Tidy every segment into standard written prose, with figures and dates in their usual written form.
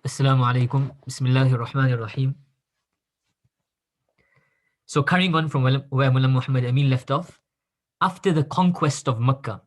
Assalamu alaikum. Bismillahir Rahmanir Rahim. So carrying on from where Mullah Muhammad Amin left off, after the conquest of Makkah.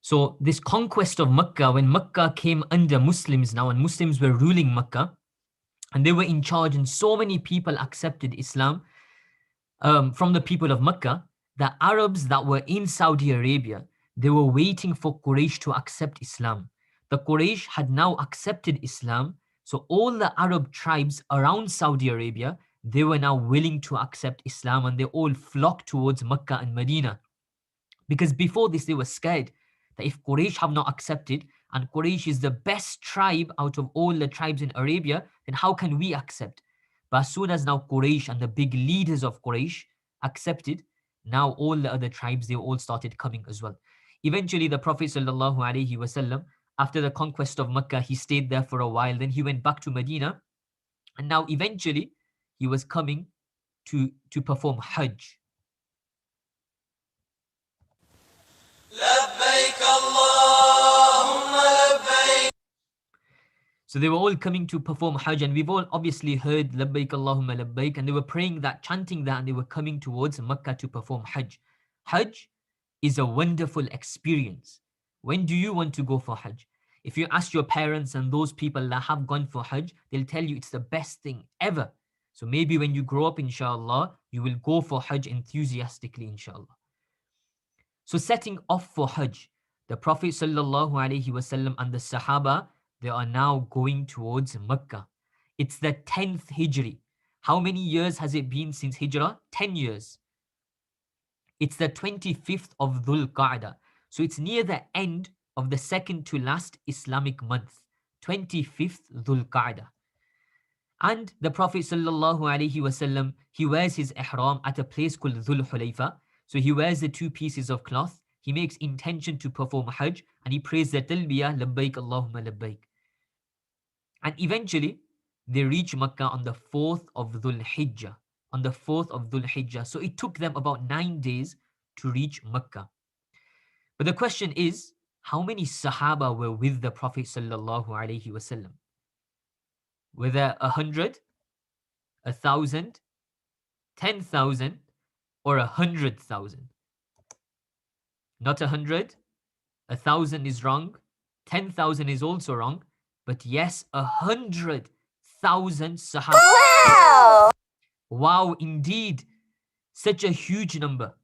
So this conquest of Makkah, when Makkah came under Muslims now and Muslims were ruling Makkah and they were in charge and so many people accepted Islam from the people of Makkah, the Arabs that were in Saudi Arabia, they were waiting for Quraysh to accept Islam. The Quraysh had now accepted Islam, so all the Arab tribes around Saudi Arabia, they were now willing to accept Islam and they all flocked towards Makkah and Medina. Because before this, they were scared that if Quraysh have not accepted, and Quraysh is the best tribe out of all the tribes in Arabia, then how can we accept? But as soon as now Quraysh and the big leaders of Quraysh accepted, now all the other tribes, they all started coming as well. Eventually, the Prophet sallallahu alaihi wasallam, after the conquest of Makkah, he stayed there for a while. Then he went back to Medina, and now eventually he was coming to perform Hajj. So they were all coming to perform Hajj, and we've all obviously heard Labbaik Allahumma Labbaik, and they were praying that, chanting that, and they were coming towards Makkah to perform Hajj. Hajj is a wonderful experience. When do you want to go for Hajj? If you ask your parents and those people that have gone for Hajj, they'll tell you it's the best thing ever. So maybe when you grow up, inshallah, you will go for Hajj enthusiastically, inshallah. So setting off for Hajj, the Prophet sallallahu alaihi wasallam and the Sahaba, they are now going towards Makkah. It's the 10th Hijri. How many years has it been since Hijrah? 10 years. It's the 25th of Dhul Qa'dah. So it's near the end of the second to last Islamic month, 25th Dhul Qa'dah. And the Prophet sallallahu alaihi wasallam, he wears his ihram at a place called Dhul Hulayfa. So he wears the two pieces of cloth. He makes intention to perform Hajj and he prays the talbiyah, Labbaik Allahumma Labbaik. And eventually, they reach Makkah on the 4th of Dhul Hijjah. On the 4th of Dhul Hijjah. So it took them about 9 days to reach Makkah. But the question is, how many Sahaba were with the Prophet sallallahu alaihi wasallam? Were there 100, 1,000, 10,000, or 100,000? Not 100, 1,000 is wrong, 10,000 is also wrong, but yes, 100,000 Sahaba. Wow! Wow, indeed, such a huge number.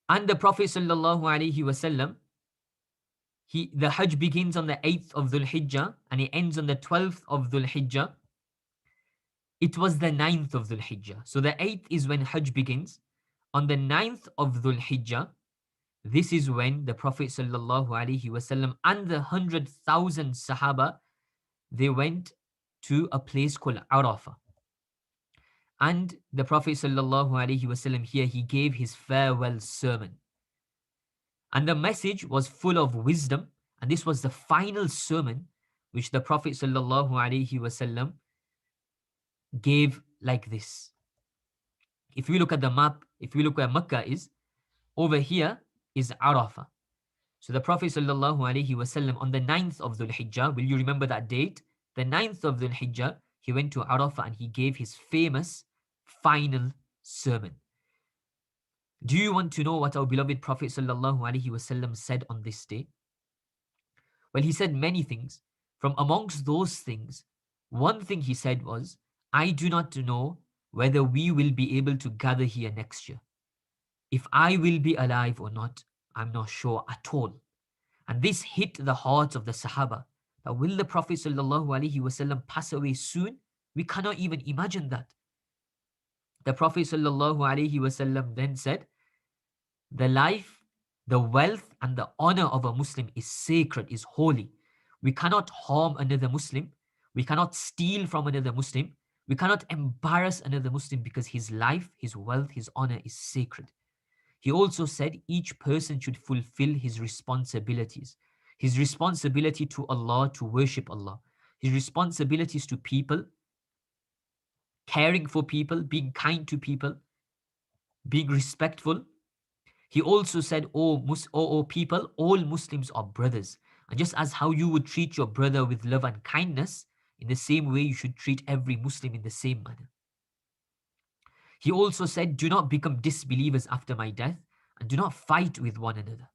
And the Prophet sallallahu alaihi wasallam, the Hajj begins on the 8th of Dhul Hijjah and it ends on the 12th of Dhul Hijjah. It was the 9th of Dhul Hijjah. So the 8th is when Hajj begins. On the 9th of Dhul Hijjah, this is when the Prophet sallallahu alaihi wasallam and the 100,000 Sahaba, they went to a place called Arafah. And the Prophet sallallahu alaihi wasallam here, he gave his farewell sermon. And the message was full of wisdom. And this was the final sermon which the Prophet sallallahu alaihi wasallam gave like this. If we look at the map, if we look where Makkah is, over here is Arafah. So the Prophet sallallahu alaihi wasallam on the 9th of Dhul Hijjah, will you remember that date? The 9th of Dhul Hijjah, he went to Arafah and he gave his famous final sermon. Do you want to know what our beloved Prophet sallallahu alaihi wasallam said on this day? Well, he said many things. From amongst those things, one thing he said was, I do not know whether we will be able to gather here next year. If I will be alive or not, I'm not sure at all. And this hit the hearts of the Sahaba. That will the Prophet sallallahu alaihi wasallam pass away soon? We cannot even imagine that. The Prophet sallallahu alaihi wasallam then said, the life, the wealth and the honor of a Muslim is sacred, is holy. We cannot harm another Muslim. We cannot steal from another Muslim. We cannot embarrass another Muslim because his life, his wealth, his honor is sacred. He also said each person should fulfill his responsibilities. His responsibility to Allah, to worship Allah. His responsibilities to people, caring for people, being kind to people, being respectful. He also said, O people, all Muslims are brothers. And just as how you would treat your brother with love and kindness, in the same way you should treat every Muslim in the same manner. He also said, do not become disbelievers after my death, and do not fight with one another.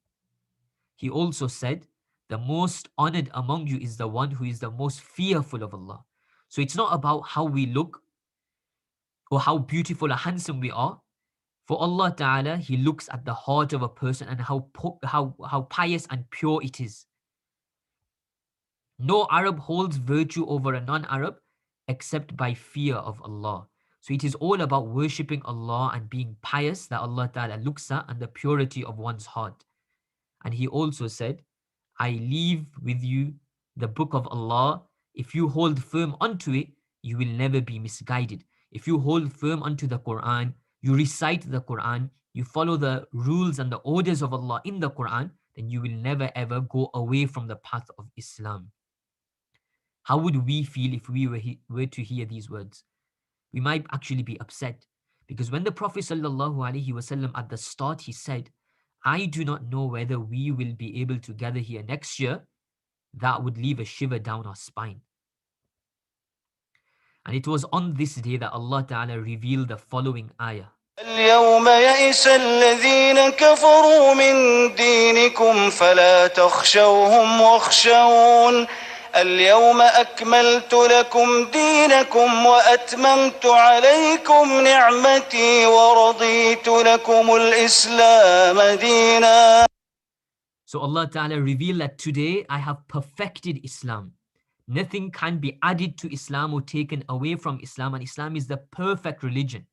He also said, the most honored among you is the one who is the most fearful of Allah. So it's not about how we look or how beautiful or handsome we are. For Allah Ta'ala, He looks at the heart of a person and how pious and pure it is. No Arab holds virtue over a non-Arab except by fear of Allah. So it is all about worshipping Allah and being pious that Allah Ta'ala looks at, and the purity of one's heart. And He also said, I leave with you the book of Allah. If you hold firm onto it, you will never be misguided. If you hold firm onto the Qur'an, you recite the Qur'an, you follow the rules and the orders of Allah in the Qur'an, then you will never ever go away from the path of Islam. How would we feel if we were to hear these words? We might actually be upset, because when the Prophet ﷺ at the start he said, I do not know whether we will be able to gather here next year, that would leave a shiver down our spine. And it was on this day that Allah Ta'ala revealed the following ayah. اليوم يئس الذين كفروا من دينكم فلا تخشوهم واخشون اليوم أكملت لكم دينكم وأتممت عليكم نعمتي ورضيت لكم الإسلام دينا. So Allah Ta'ala revealed that today I have perfected Islam. Nothing can be added to Islam or taken away from Islam, and Islam is the perfect religion.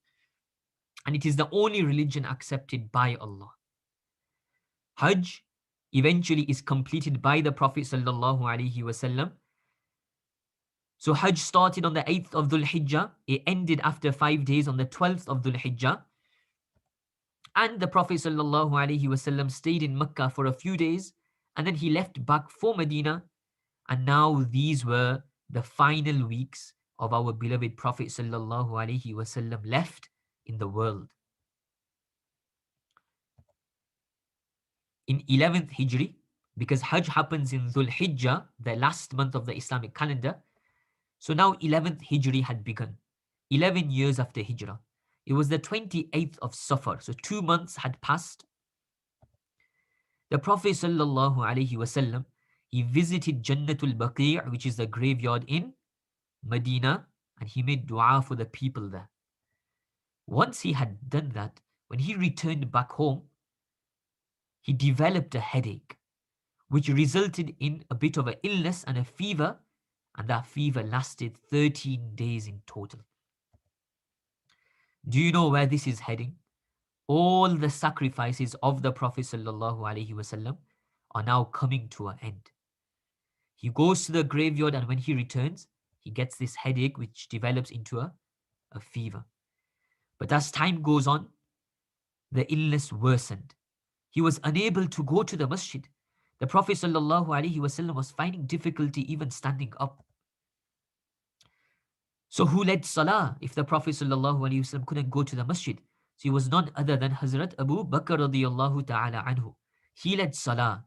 And it is the only religion accepted by Allah. Hajj eventually is completed by the Prophet sallallahu alaihi wasallam. So Hajj started on the 8th of Dhul Hijjah. It ended after 5 days on the 12th of Dhul Hijjah. And the Prophet sallallahu alaihi wasallam stayed in Makkah for a few days, and then he left back for Medina. And now these were the final weeks of our beloved Prophet sallallahu alaihi wasallam left in the world. In 11th Hijri, because Hajj happens in Dhul Hijjah, the last month of the Islamic calendar, so now 11th Hijri had begun, 11 years after Hijrah. It was the 28th of Safar, so 2 months had passed. The Prophet sallallahu alaihi wasallam, he visited Jannatul Baqi', which is the graveyard in Medina, and he made dua for the people there. Once he had done that, when he returned back home, he developed a headache, which resulted in a bit of an illness and a fever, and that fever lasted 13 days in total. Do you know where this is heading? All the sacrifices of the Prophet sallallahu alaihi wasallam are now coming to an end. He goes to the graveyard, and when he returns, he gets this headache which develops into a fever. But as time goes on, the illness worsened. He was unable to go to the masjid. The Prophet ﷺ was finding difficulty even standing up. So who led salah if the Prophet ﷺ couldn't go to the masjid? So he was none other than Hazrat Abu Bakr radiyallahu ta'ala anhu. He led salah.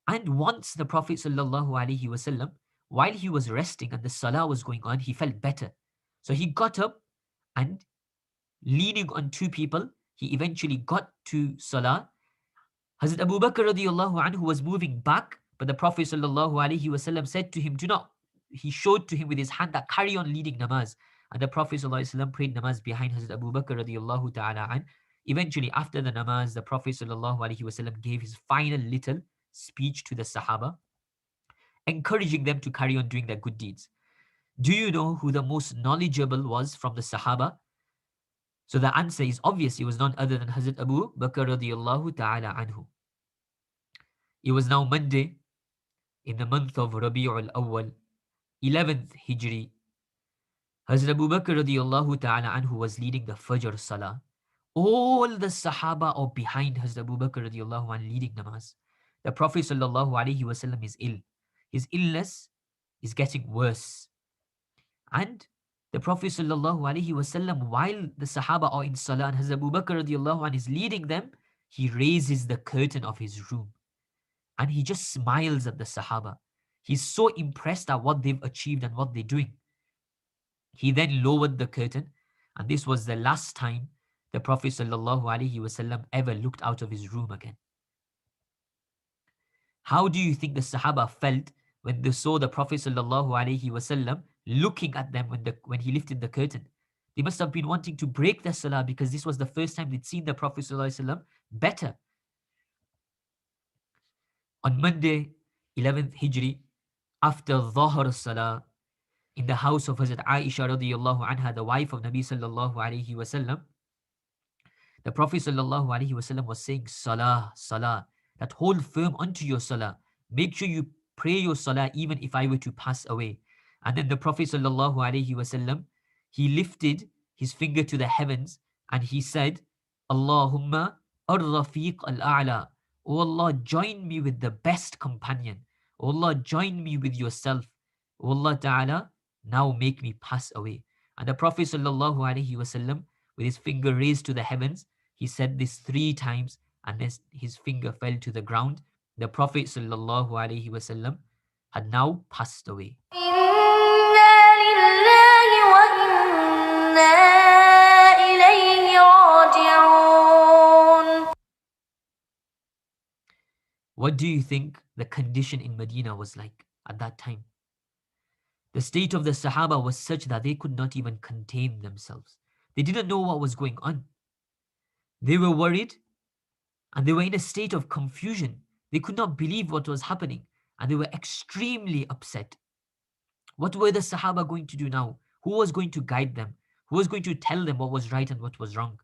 And once the Prophet ﷺ, while he was resting and the salah was going on, he felt better. So he got up, and leaning on 2 people, he eventually got to salah. Hazrat Abu Bakr radiyallahu anhu was moving back, but the Prophet sallallahu alaihi wasallam said to him, do not, he showed to him with his hand that carry on leading namaz. And the Prophet sallallahu alaihi wasallam prayed namaz behind Hazrat Abu Bakr radiyallahu ta'ala an. Eventually, after the namaz, the Prophet sallallahu alaihi wasallam gave his final little speech to the Sahaba, encouraging them to carry on doing their good deeds. Do you know who the most knowledgeable was from the Sahaba? So the answer is obvious. It was none other than Hazrat Abu Bakr radiyallahu ta'ala anhu. It was now Monday in the month of Rabi'ul Awwal, 11th Hijri. Hazrat Abu Bakr radiyallahu ta'ala anhu was leading the Fajr Salah. All the Sahaba are behind Hazrat Abu Bakr radiyallahu anhu leading namaz. The Prophet sallallahu alaihi wasallam is ill. His illness is getting worse. And the Prophet sallallahu alaihi wasallam, while the Sahaba are in Salah and Hazrat Abu Bakr radiyallahu anhu is leading them, he raises the curtain of his room. And he just smiles at the Sahaba. He's so impressed at what they've achieved and what they're doing. He then lowered the curtain, and this was the last time the Prophet ﷺ ever looked out of his room again. How do you think the Sahaba felt when they saw the Prophet ﷺ looking at them when he lifted the curtain? They must have been wanting to break their salah because this was the first time they'd seen the Prophet ﷺ better. On Monday, 11th Hijri, after Dhuhr Salah, in the house of Hazrat Aisha radiallahu anha, the wife of Nabi sallallahu alayhi wasallam, the Prophet sallallahu alayhi wasallam was saying, Salah, Salah, that hold firm onto your Salah. Make sure you pray your Salah even if I were to pass away. And then the Prophet sallallahu alayhi wasallam, he lifted his finger to the heavens and he said, Allahumma ar-rafiq al-a'la. O Allah, join me with the best companion. O Allah, join me with yourself. O Allah Ta'ala, now make me pass away. And the Prophet sallallahu alaihi wasallam, with his finger raised to the heavens, he said this 3 times, and then his finger fell to the ground. The Prophet sallallahu alaihi wasallam had now passed away. What do you think the condition in Medina was like at that time? The state of the Sahaba was such that they could not even contain themselves. They didn't know what was going on. They were worried and they were in a state of confusion. They could not believe what was happening and they were extremely upset. What were the Sahaba going to do now? Who was going to guide them? Who was going to tell them what was right and what was wrong?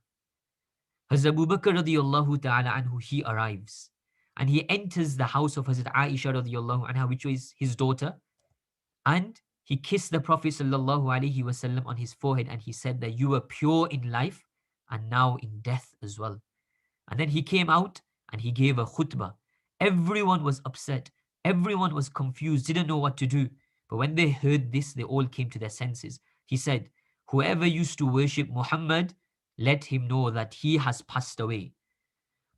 Hazrat Abu Bakr radiallahu ta'ala anhu, he arrives and he enters the house of Hazrat Aisha radiallahu anha, which was his daughter, and he kissed the Prophet sallallahu alaihi wasallam on his forehead and he said that you were pure in life and now in death as well. And then he came out and he gave a khutbah. Everyone was upset. Everyone was confused, didn't know what to do. But when they heard this, they all came to their senses. He said, whoever used to worship Muhammad, let him know that he has passed away.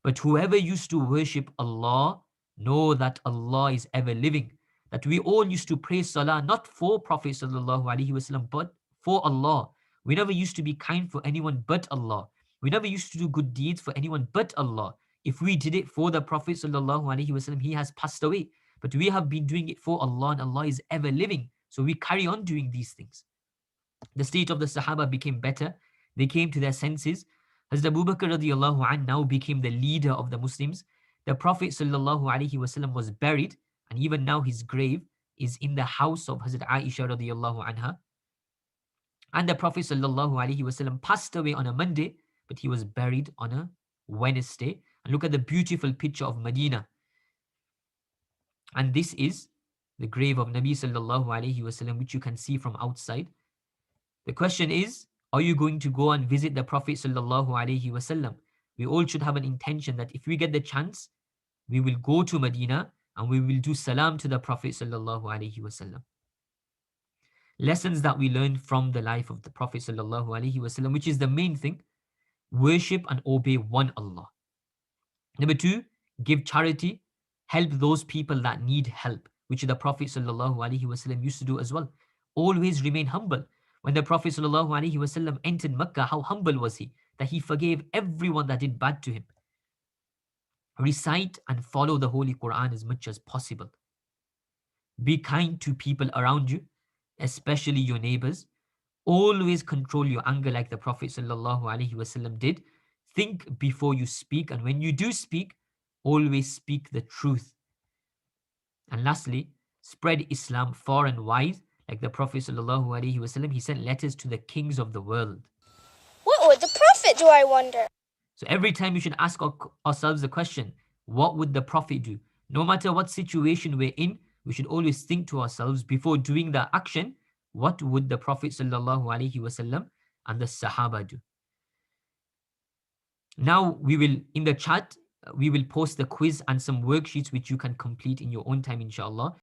But whoever used to worship Allah, know that Allah is ever living. That we all used to pray salah not for Prophet sallallahu alaihi wasallam but for Allah. We never used to be kind for anyone but Allah. We never used to do good deeds for anyone but Allah. If we did it for the Prophet sallallahu alaihi wasallam, he has passed away. But we have been doing it for Allah and Allah is ever living. So we carry on doing these things. The state of the Sahaba became better. They came to their senses. Hazrat Abu Bakr radiallahu anh now became the leader of the Muslims. The Prophet sallallahu alaihi wasallam was buried, and even now his grave is in the house of Hazrat Aisha radiallahu anha. And the Prophet sallallahu alaihi wasallam passed away on a Monday, but he was buried on a Wednesday. And look at the beautiful picture of Medina. And this is the grave of Nabi sallallahu alaihi wasallam, which you can see from outside. The question is, are you going to go and visit the Prophet sallallahu alaihi wasallam? We all should have an intention that if we get the chance, we will go to Medina and we will do salam to the Prophet sallallahu alaihi wasallam. Lessons that we learn from the life of the Prophet sallallahu alaihi wasallam, which is the main thing: worship and obey one Allah. Number 2, give charity, help those people that need help, which the Prophet sallallahu alaihi wasallam used to do as well. Always remain humble. When the Prophet sallallahu alaihi wasallam entered Makkah, how humble was he? That he forgave everyone that did bad to him. Recite and follow the Holy Qur'an as much as possible. Be kind to people around you, especially your neighbors. Always control your anger like the Prophet sallallahu alaihi wasallam did. Think before you speak, and when you do speak, always speak the truth. And lastly, spread Islam far and wide. Like the Prophet sallallahu alaihi wasallam, he sent letters to the kings of the world. What would the Prophet do, I wonder? So every time we should ask ourselves the question, what would the Prophet do? No matter what situation we're in, we should always think to ourselves before doing the action, what would the Prophet sallallahu alaihi wasallam and the Sahaba do? Now we will, in the chat, we will post the quiz and some worksheets which you can complete in your own time, inshallah.